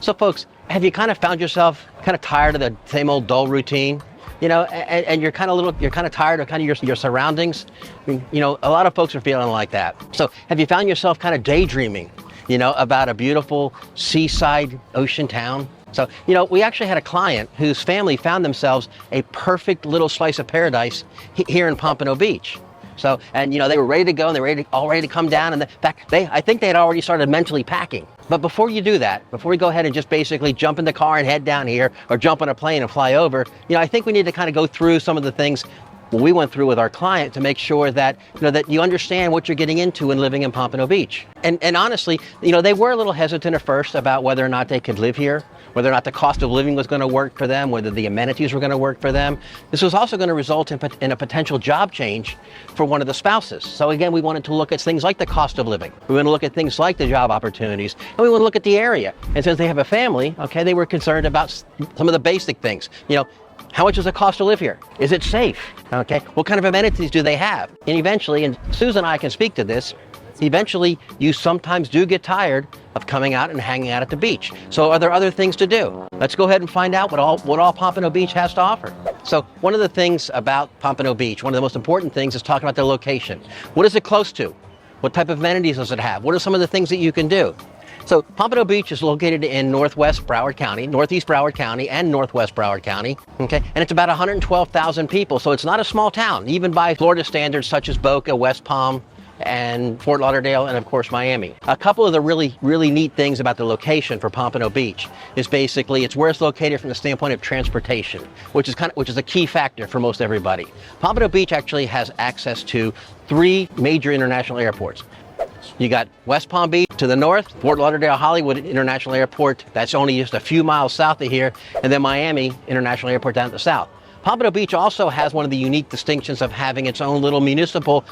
So folks, have you kind of found yourself kind of tired of the same old dull routine? And you're kind of tired of kind of your surroundings. I mean, a lot of folks are feeling like that. So have you found yourself kind of daydreaming, about a beautiful seaside ocean town? So, we actually had a client whose family found themselves a perfect little slice of paradise here in Pompano Beach. So, and they were ready to go and they were all ready to come down. And in fact, I think they had already started mentally packing. But before you do that, before we go ahead and just basically jump in the car and head down here or jump on a plane and fly over, I think we need to kind of go through some of the things we went through with our client to make sure that, that you understand what you're getting into when living in Pompano Beach. And honestly, they were a little hesitant at first about whether or not they could live here, whether or not the cost of living was going to work for them, whether the amenities were going to work for them. This was also going to result in a potential job change for one of the spouses. So again, we wanted to look at things like the cost of living. We want to look at things like the job opportunities, and we want to look at the area. And since they have a family, okay, they were concerned about some of the basic things. How much is the cost to live here? Is it safe? Okay, what kind of amenities do they have? And eventually, and Susan and I can speak to this, eventually you sometimes do get tired of coming out and hanging out at the beach. So are there other things to do? Let's go ahead and find out what all Pompano Beach has to offer. So one of the things about Pompano Beach, one of the most important things is talking about the location. What is it close to? What type of amenities does it have? What are some of the things that you can do? So Pompano Beach is located in northwest Broward County, northeast Broward County, and northwest Broward County, okay? And it's about 112,000 people, so it's not a small town, even by Florida standards such as Boca, West Palm, and Fort Lauderdale, and of course Miami. A couple of the really, really neat things about the location for Pompano Beach is basically it's where it's located from the standpoint of transportation, which is a key factor for most everybody. Pompano Beach actually has access to 3 major international airports. You got West Palm Beach to the north, Fort Lauderdale Hollywood International Airport, that's only just a few miles south of here, and then Miami International Airport down at the south. Pompano Beach also has one of the unique distinctions of having its own little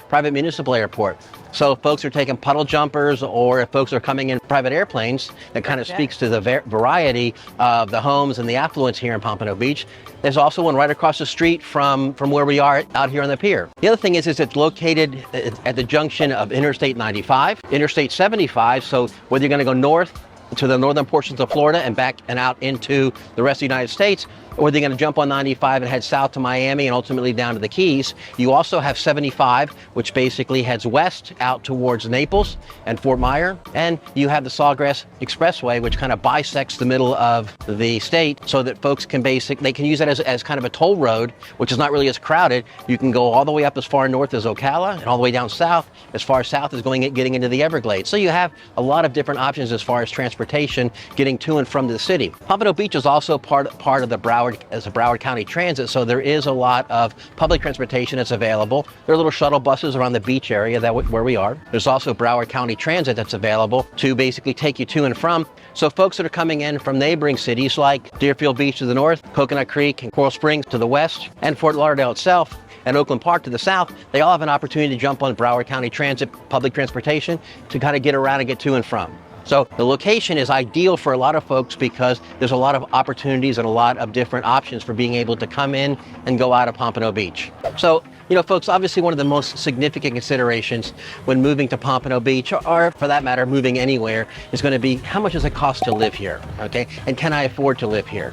private municipal airport. So if folks are taking puddle jumpers or if folks are coming in private airplanes, that kind of speaks to the variety of the homes and the affluence here in Pompano Beach. There's also one right across the street from where we are out here on the pier. The other thing is it's located at the junction of Interstate 95, Interstate 75, so whether you're going to go north to the northern portions of Florida and back and out into the rest of the United States, or they're going to jump on 95 and head south to Miami and ultimately down to the Keys. You also have 75, which basically heads west out towards Naples and Fort Myer. And you have the Sawgrass Expressway, which kind of bisects the middle of the state so that folks can they can use that as kind of a toll road, which is not really as crowded. You can go all the way up as far north as Ocala and all the way down south, as far south as getting into the Everglades. So you have a lot of different options as far as transportation getting to and from the city. Pompano Beach is also part of the Broward County Transit, so there is a lot of public transportation that's available. There are little shuttle buses around the beach area where we are. There's also Broward County Transit that's available to basically take you to and from. So folks that are coming in from neighboring cities like Deerfield Beach to the north, Coconut Creek and Coral Springs to the west, and Fort Lauderdale itself, and Oakland Park to the south, they all have an opportunity to jump on Broward County Transit public transportation to kind of get around and get to and from. So the location is ideal for a lot of folks because there's a lot of opportunities and a lot of different options for being able to come in and go out of Pompano Beach. So, folks, obviously one of the most significant considerations when moving to Pompano Beach, or for that matter, moving anywhere, is going to be how much does it cost to live here, okay? And can I afford to live here?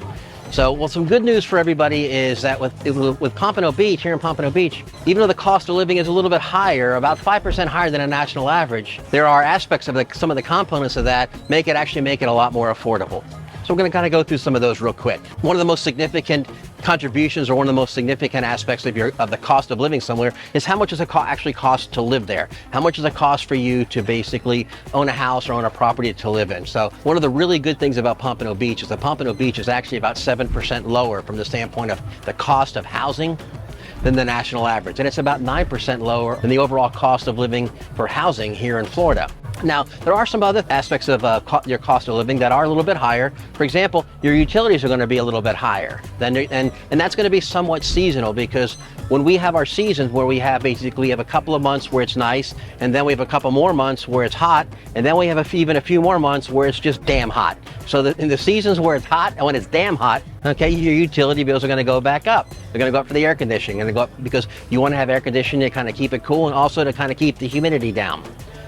So, well, some good news for everybody is that with Pompano Beach, here in Pompano Beach, even though the cost of living is a little bit higher, about 5% higher than a national average, there are aspects of some of the components of that make it a lot more affordable. So we're going to kind of go through some of those real quick. One of the most significant contributions, or one of the most significant aspects of the cost of living somewhere, is how much does it actually cost to live there? How much does it cost for you to basically own a house or own a property to live in? So one of the really good things about Pompano Beach is that Pompano Beach is actually about 7% lower from the standpoint of the cost of housing than the national average. And it's about 9% lower than the overall cost of living for housing here in Florida. Now, there are some other aspects of your cost of living that are a little bit higher. For example, your utilities are going to be a little bit higher. And that's going to be somewhat seasonal, because when we have our seasons where we have a couple of months where it's nice, and then we have a couple more months where it's hot, and then we have even a few more months where it's just damn hot. So in the seasons where it's hot and when it's damn hot, okay, your utility bills are going to go back up. They're going to go up for the air conditioning, and they go up because you want to have air conditioning to kind of keep it cool and also to kind of keep the humidity down.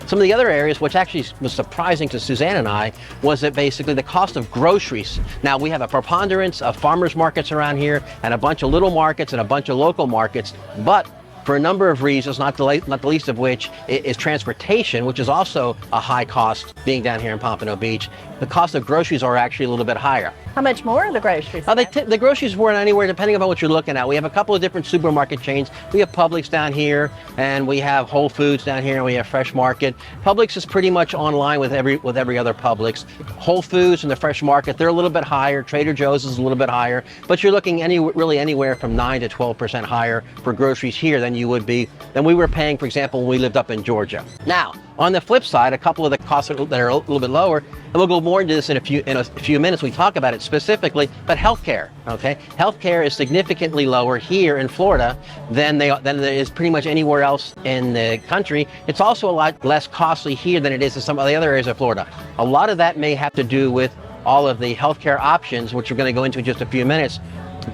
Some of the other areas, which actually was surprising to Suzanne and I, was that basically the cost of groceries. Now we have a preponderance of farmers markets around here and a bunch of little markets and a bunch of local markets, but for a number of reasons, not the least of which is transportation, which is also a high cost being down here in Pompano Beach. The cost of groceries are actually a little bit higher. How much more are the groceries? The groceries weren't anywhere, depending on what you're looking at. We have a couple of different supermarket chains. We have Publix down here, and we have Whole Foods down here, and we have Fresh Market. Publix is pretty much online with every other Publix. Whole Foods and the Fresh Market, they're a little bit higher. Trader Joe's is a little bit higher, but you're looking really anywhere from 9 to 12% higher for groceries here than we were paying, for example, when we lived up in Georgia. Now, on the flip side, a couple of the costs that are a little bit lower, and we'll go more into this in a few minutes. We talk about it specifically, but healthcare. Okay, healthcare is significantly lower here in Florida than it is pretty much anywhere else in the country. It's also a lot less costly here than it is in some of the other areas of Florida. A lot of that may have to do with all of the healthcare options, which we're going to go into in just a few minutes.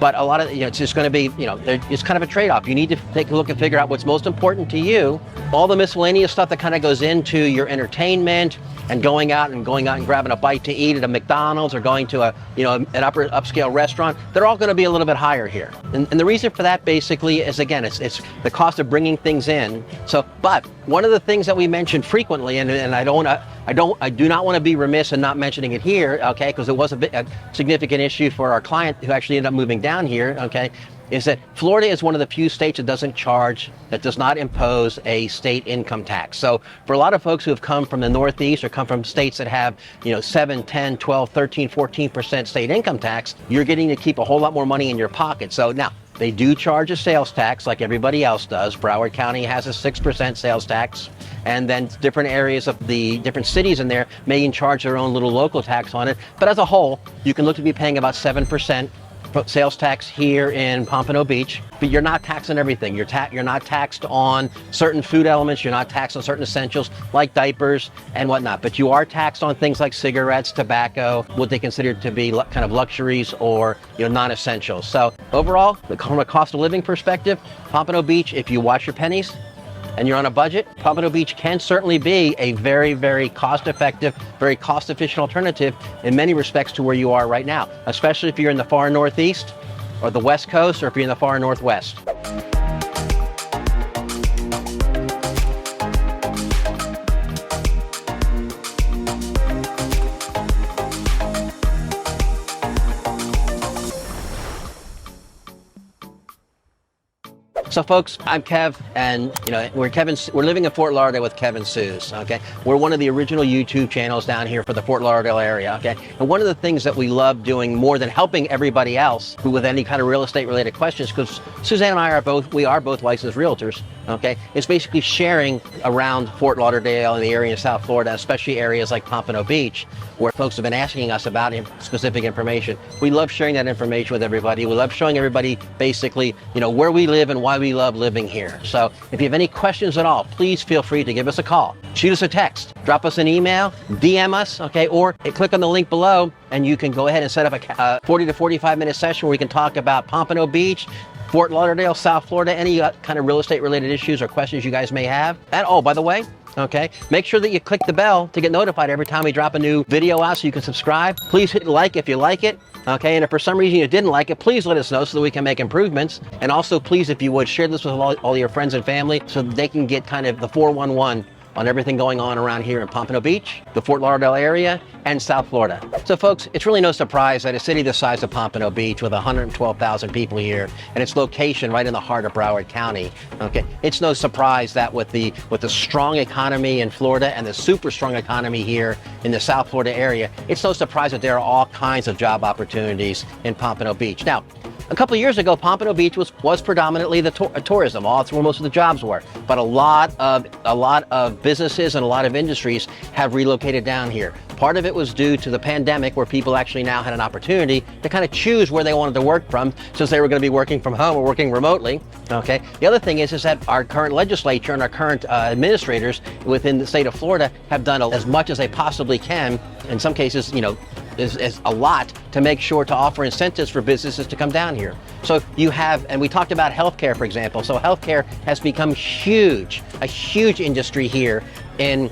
But a lot of, it's just going to be, it's kind of a trade-off. You need to take a look and figure out what's most important to you. All the miscellaneous stuff that kind of goes into your entertainment and going out and grabbing a bite to eat at a McDonald's or going to an upscale restaurant, they're all going to be a little bit higher here. And the reason for that basically is, again, it's the cost of bringing things in. But one of the things that we mention frequently, and I do not want to be remiss in not mentioning it here, okay, because it was a significant issue for our client who actually ended up moving down here, okay, is that Florida is one of the few states that does not impose a state income tax. So for a lot of folks who have come from the Northeast or come from states that have 7, 10, 12, 13, 14% state income tax, you're getting to keep a whole lot more money in your pocket. So now, they do charge a sales tax like everybody else does. Broward County has a 6% sales tax, and then different areas of the different cities in there may charge their own little local tax on it. But as a whole, you can look to be paying about 7% sales tax here in Pompano Beach, but you're not taxing everything. You're not taxed on certain food elements. You're not taxed on certain essentials like diapers and whatnot, but you are taxed on things like cigarettes, tobacco, what they consider to be kind of luxuries or non-essentials. So overall, from a cost of living perspective, Pompano Beach, if you watch your pennies and you're on a budget, Pompano Beach can certainly be a very, very cost-effective, very cost-efficient alternative in many respects to where you are right now, especially if you're in the far Northeast or the West Coast, or if you're in the far Northwest. So folks, I'm Kev, and we're living in Fort Lauderdale with Kev and Suze, okay? We're one of the original YouTube channels down here for the Fort Lauderdale area, okay? And one of the things that we love doing more than helping everybody else who with any kind of real estate related questions, because Suzanne and I are both licensed realtors, okay? It's basically sharing around Fort Lauderdale and the area of South Florida, especially areas like Pompano Beach, where folks have been asking us about specific information. We love sharing that information with everybody. We love showing everybody basically, where we live and why we love living here. So if you have any questions at all, please feel free to give us a call, shoot us a text, drop us an email, DM us, okay, or click on the link below and you can go ahead and set up a 40 to 45 minute session where we can talk about Pompano Beach, Fort Lauderdale, South Florida, any kind of real estate related issues or questions you guys may have. And oh, by the way, okay, make sure that you click the bell to get notified every time we drop a new video out so you can subscribe. Please hit like if you like it, okay, and if for some reason you didn't like it, please let us know so that we can make improvements. And also, please, if you would, share this with all your friends and family so that they can get kind of the 411 on everything going on around here in Pompano Beach, the Fort Lauderdale area, and South Florida. So folks, it's really no surprise that a city the size of Pompano Beach with 112,000 people here and its location right in the heart of Broward County, okay, it's no surprise that with the strong economy in Florida and the super strong economy here in the South Florida area, it's no surprise that there are all kinds of job opportunities in Pompano Beach. Now, a couple of years ago, Pompano Beach was predominantly the tourism. That's where most of the jobs were. But a lot of businesses and a lot of industries have relocated down here. Part of it was due to the pandemic, where people actually now had an opportunity to kind of choose where they wanted to work from, since they were going to be working from home or working remotely. Okay. The other thing is that our current legislature and our current administrators within the state of Florida have done as much as they possibly can. In some cases, is a lot to make sure to offer incentives for businesses to come down here. So you have, and we talked about healthcare, for example. So healthcare has become huge, a huge industry here in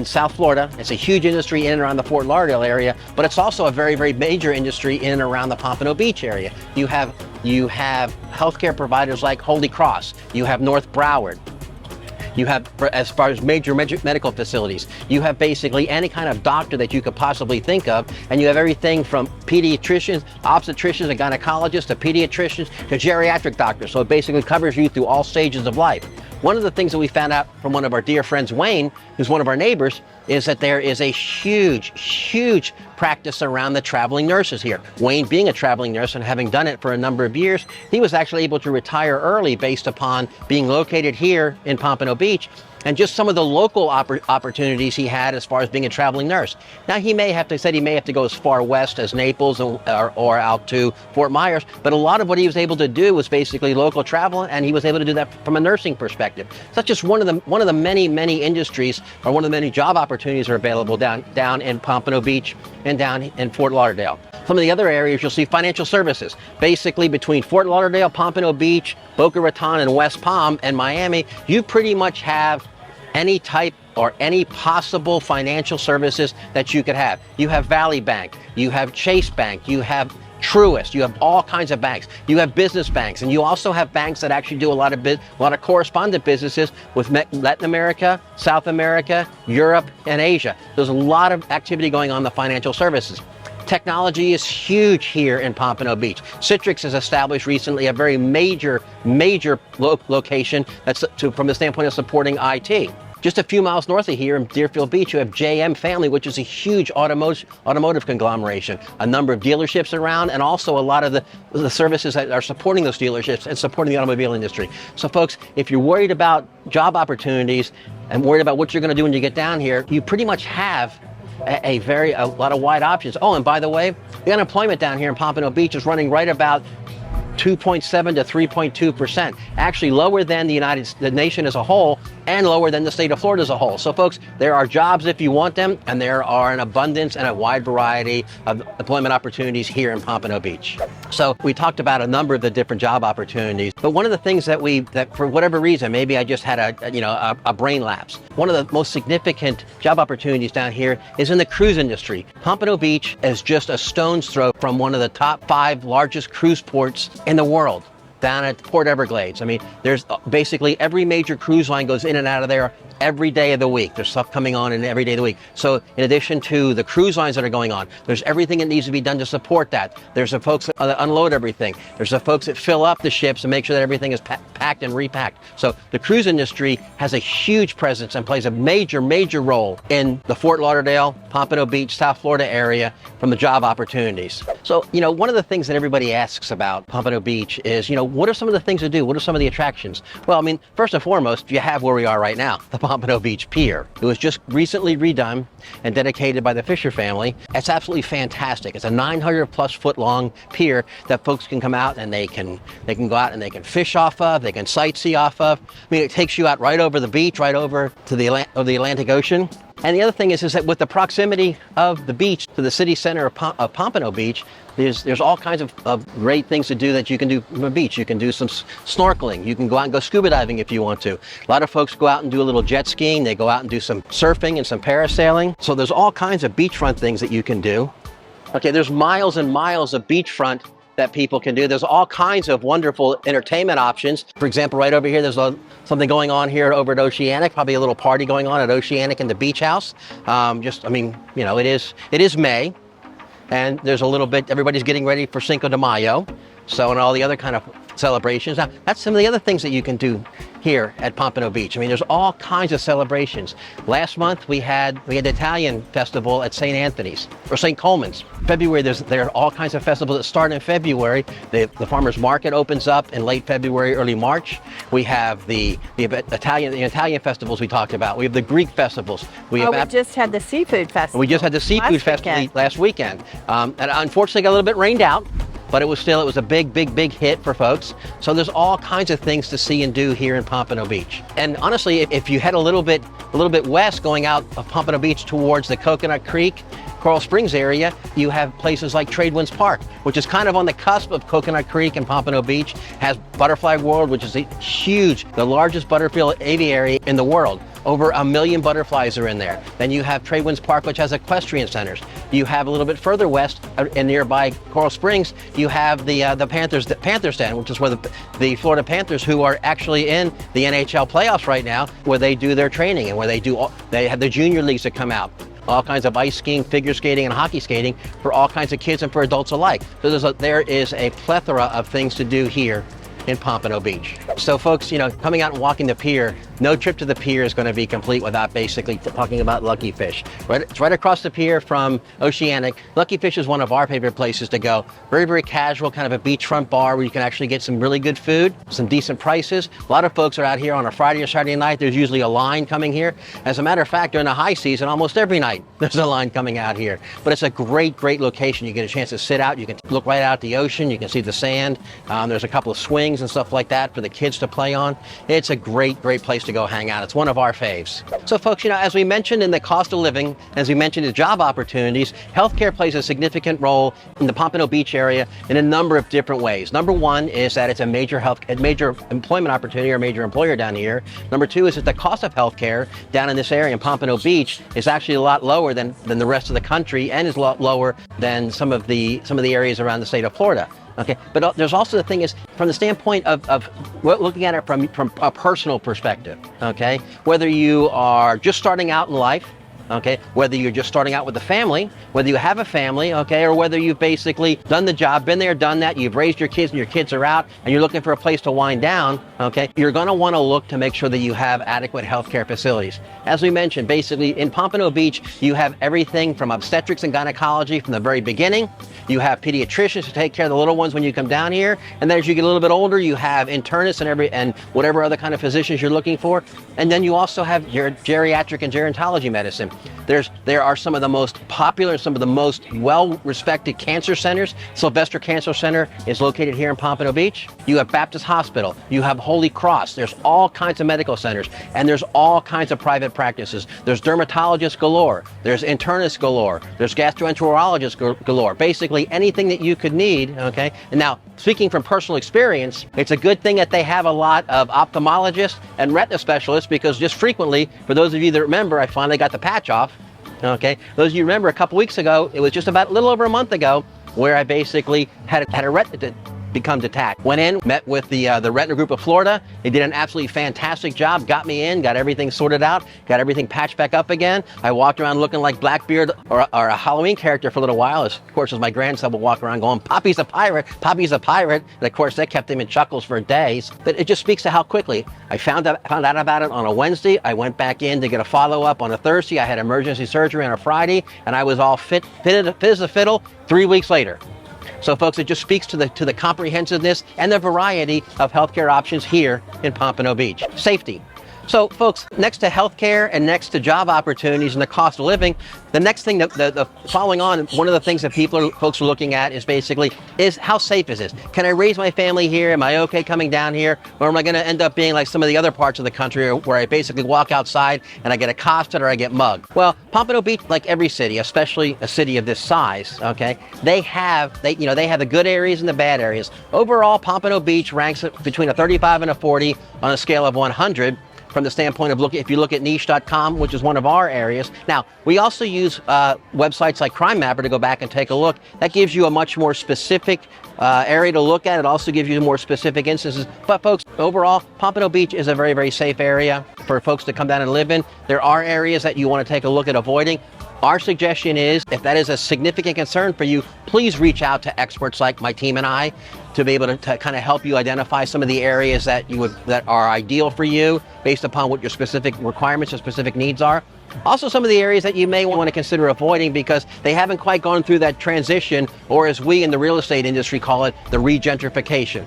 South Florida. It's a huge industry in and around the Fort Lauderdale area, but it's also a very, very major industry in and around the Pompano Beach area. You have healthcare providers like Holy Cross. You have North Broward. You have, as far as major medical facilities, you have basically any kind of doctor that you could possibly think of, and you have everything from pediatricians, obstetricians, and gynecologists, to pediatricians, to geriatric doctors. So it basically covers you through all stages of life. One of the things that we found out from one of our dear friends, Wayne, who's one of our neighbors, is that there is a huge practice around the traveling nurses here. Wayne, being a traveling nurse and having done it for a number of years, he was actually able to retire early based upon being located here in Pompano Beach and just some of the local opportunities he had as far as being a traveling nurse. Now, he may have to go as far west as Naples or out to Fort Myers, but a lot of what he was able to do was basically local travel, and he was able to do that from a nursing perspective. So that's just one of the many industries, or one of the many job opportunities are available down in Pompano Beach and down in Fort Lauderdale. Some of the other areas you'll see financial services. Basically, between Fort Lauderdale, Pompano Beach, Boca Raton, and West Palm, and Miami, you pretty much have any type or any possible financial services that you could have. You have Valley Bank, you have Chase Bank, you have Truist, you have all kinds of banks. You have business banks, and you also have banks that actually do a lot of correspondent businesses with Latin America, South America, Europe, and Asia. There's a lot of activity going on in the financial services. Technology is huge here in Pompano Beach. Citrix has established recently a very major location that's from the standpoint of supporting IT. Just a few miles north of here in Deerfield Beach, you have JM Family, which is a huge automotive conglomeration. A number of dealerships around, and also a lot of the services that are supporting those dealerships and supporting the automobile industry. So folks, if you're worried about job opportunities and worried about what you're going to do when you get down here, you pretty much have a lot of wide options. Oh, and by the way, the unemployment down here in Pompano Beach is running right about 2.7 to 3.2%, actually lower than the nation as a whole, and lower than the state of Florida as a whole. So folks, there are jobs if you want them, and there are an abundance and a wide variety of employment opportunities here in Pompano Beach. So we talked about a number of the different job opportunities, but one of the things that for whatever reason, maybe I just had a brain lapse. One of the most significant job opportunities down here is in the cruise industry. Pompano Beach is just a stone's throw from one of the top 5 largest cruise ports in the world, down at Port Everglades. I mean, there's basically every major cruise line goes in and out of there every day of the week. There's stuff coming on in every day of the week. So in addition to the cruise lines that are going on, there's everything that needs to be done to support that. There's the folks that unload everything. There's the folks that fill up the ships and make sure that everything is packed and repacked. So the cruise industry has a huge presence and plays a major role in the Fort Lauderdale, Pompano Beach, South Florida area from the job opportunities. So, one of the things that everybody asks about Pompano Beach is, what are some of the things to do? What are some of the attractions? Well, I mean, first and foremost, you have where we are right now, the Pompano Beach Pier. It was just recently redone and dedicated by the Fisher family. It's absolutely fantastic. It's a 900+ foot long pier that folks can come out and they can go out and they can fish off of, they can sightsee off of. I mean, it takes you out right over the beach, right over to the Atlantic Ocean. And the other thing is that with the proximity of the beach to the city center of Pompano Beach, there's all kinds of great things to do that you can do from the beach. You can do some snorkeling. You can go out and go scuba diving if you want to. A lot of folks go out and do a little jet skiing. They go out and do some surfing and some parasailing. So there's all kinds of beachfront things that you can do. Okay, there's miles and miles of beachfront that people can do. There's all kinds of wonderful entertainment options. For example, right over here, there's something going on here over at Oceanic, probably a little party going on at Oceanic in the beach house. It is May, and there's a little bit, everybody's getting ready for Cinco de Mayo. So, and all the other kind of celebrations. Now, that's some of the other things that you can do here at Pompano Beach. I mean, there's all kinds of celebrations. Last month we had the Italian festival at St. Anthony's or St. Coleman's. February, there are all kinds of festivals that start in February. The farmers market opens up in late February, early March. We have the Italian festivals we talked about. We have the Greek festivals. We just had the seafood festival. We just had the seafood festival last weekend. And unfortunately got a little bit rained out, but it was a big hit for folks. So there's all kinds of things to see and do here in Pompano Beach. And honestly, if you head a little bit west, going out of Pompano Beach towards the Coconut Creek Coral Springs area, you have places like Tradewinds Park, which is kind of on the cusp of Coconut Creek and Pompano Beach, has Butterfly World, which is a huge, the largest butterfield aviary in the world. Over 1 million butterflies are in there. Then you have Tradewinds Park, which has equestrian centers. You have a little bit further west in nearby Coral Springs, you have the Panthers Den, which is where the Florida Panthers, who are actually in the NHL playoffs right now, where they do their training and where they have the junior leagues that come out. All kinds of ice skiing, figure skating, and hockey skating for all kinds of kids and for adults alike. So there is a plethora of things to do here in Pompano Beach. So folks, coming out and walking the pier, no trip to the pier is going to be complete without basically talking about Lucky Fish. It's right across the pier from Oceanic. Lucky Fish is one of our favorite places to go. Very, very casual, kind of a beachfront bar where you can actually get some really good food, some decent prices. A lot of folks are out here on a Friday or Saturday night. There's usually a line coming here. As a matter of fact, during the high season, almost every night, there's a line coming out here. But it's a great, great location. You get a chance to sit out. You can look right out at the ocean. You can see the sand. There's a couple of swings and stuff like that for the kids to play on. It's a great, great place to go hang out. It's one of our faves. So folks, as we mentioned in the cost of living, as we mentioned in job opportunities, healthcare plays a significant role in the Pompano Beach area in a number of different ways. Number one is that it's a major employment opportunity or major employer down here. Number two is that the cost of healthcare down in this area in Pompano Beach is actually a lot lower than the rest of the country, and is a lot lower than some of the areas around the state of Florida. Okay, but there's also the thing is, from the standpoint of looking at it from a personal perspective, okay, whether you are just starting out in life, okay, whether you're just starting out with a family, whether you have a family, okay, or whether you've basically done the job, been there, done that, you've raised your kids and your kids are out and you're looking for a place to wind down, okay, you're going to want to look to make sure that you have adequate healthcare facilities. As we mentioned, basically in Pompano Beach, you have everything from obstetrics and gynecology from the very beginning. You have pediatricians to take care of the little ones when you come down here, and then as you get a little bit older, you have internists and whatever other kind of physicians you're looking for, and then you also have your geriatric and gerontology medicine. There are some of the most popular, some of the most well-respected cancer centers. Sylvester Cancer Center is located here in Pompano Beach. You have Baptist Hospital. You have Holy Cross. There's all kinds of medical centers, and there's all kinds of private practices. There's dermatologists galore. There's internists galore. There's gastroenterologists galore. Basically anything that you could need, okay? And now, speaking from personal experience, it's a good thing that they have a lot of ophthalmologists and retina specialists, because just frequently, for those of you that remember, I finally got the patch off. Okay, those of you remember a couple weeks ago, it was just about a little over a month ago, where I basically had a retina become detached. Went in, met with the retina group of Florida. They did an absolutely fantastic job, got me in, got everything sorted out, got everything patched back up again. I walked around looking like Blackbeard or a Halloween character for a little while. Of course, as my grandson would walk around going, "Poppy's a pirate, Poppy's a pirate." And of course, that kept him in chuckles for days. But it just speaks to how quickly I found out about it on a Wednesday. I went back in to get a follow-up on a Thursday. I had emergency surgery on a Friday, and I was all fit as a fiddle 3 weeks later. So folks, it just speaks to the comprehensiveness and the variety of healthcare options here in Pompano Beach. Safety. So folks, next to healthcare and next to job opportunities and the cost of living, the next thing the following on, one of the things that folks are looking at is basically, how safe is this? Can I raise my family here? Am I okay coming down here? Or am I going to end up being like some of the other parts of the country where I basically walk outside and I get accosted or I get mugged? Well, Pompano Beach, like every city, especially a city of this size, okay, they have the good areas and the bad areas. Overall, Pompano Beach ranks between a 35 and a 40 on a scale of 100. From the standpoint of if you look at niche.com, which is one of our areas. Now, we also use websites like Crime Mapper to go back and take a look. That gives you a much more specific area to look at. It also gives you more specific instances. But folks, overall, Pompano Beach is a very, very safe area for folks to come down and live in. There are areas that you want to take a look at avoiding. Our suggestion is, if that is a significant concern for you, please reach out to experts like my team and I to be able to kind of help you identify some of the areas that are ideal for you based upon what your specific requirements or specific needs are. Also, some of the areas that you may want to consider avoiding because they haven't quite gone through that transition, or as we in the real estate industry call it, the regentrification.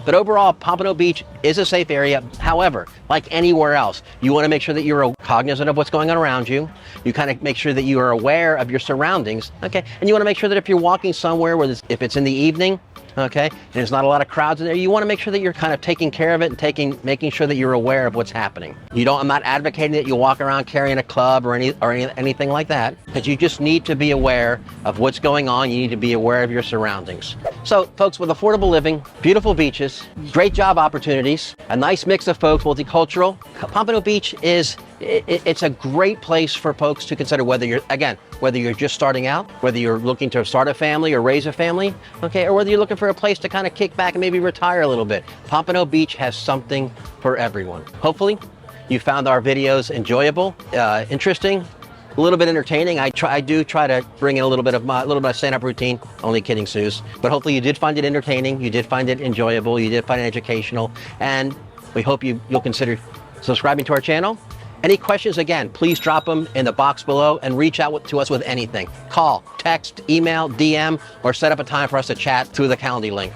But overall, Pompano Beach is a safe area. However, like anywhere else, you want to make sure that you're cognizant of what's going on around you. You kind of make sure that you are aware of your surroundings, okay? And you want to make sure that if you're walking somewhere, if it's in the evening, okay? And there's not a lot of crowds in there. You want to make sure that you're kind of taking care of it and making sure that you're aware of what's happening. I'm not advocating that you walk around carrying a club or anything like that, but you just need to be aware of what's going on. You need to be aware of your surroundings. So folks, with affordable living, beautiful beaches, great job opportunities, a nice mix of folks, multicultural, Pompano Beach it's a great place for folks to consider, whether you're just starting out, whether you're looking to start a family or raise a family, okay, or whether you're looking for a place to kind of kick back and maybe retire a little bit. Pompano Beach has something for everyone. Hopefully, you found our videos enjoyable, interesting, a little bit entertaining. I do try to bring in a little bit of stand-up routine. Only kidding, Suze. But hopefully you did find it entertaining, you did find it enjoyable, you did find it educational, and we hope you'll consider subscribing to our channel. Any questions, again, please drop them in the box below and reach out to us with anything. Call, text, email, DM, or set up a time for us to chat through the Calendly link.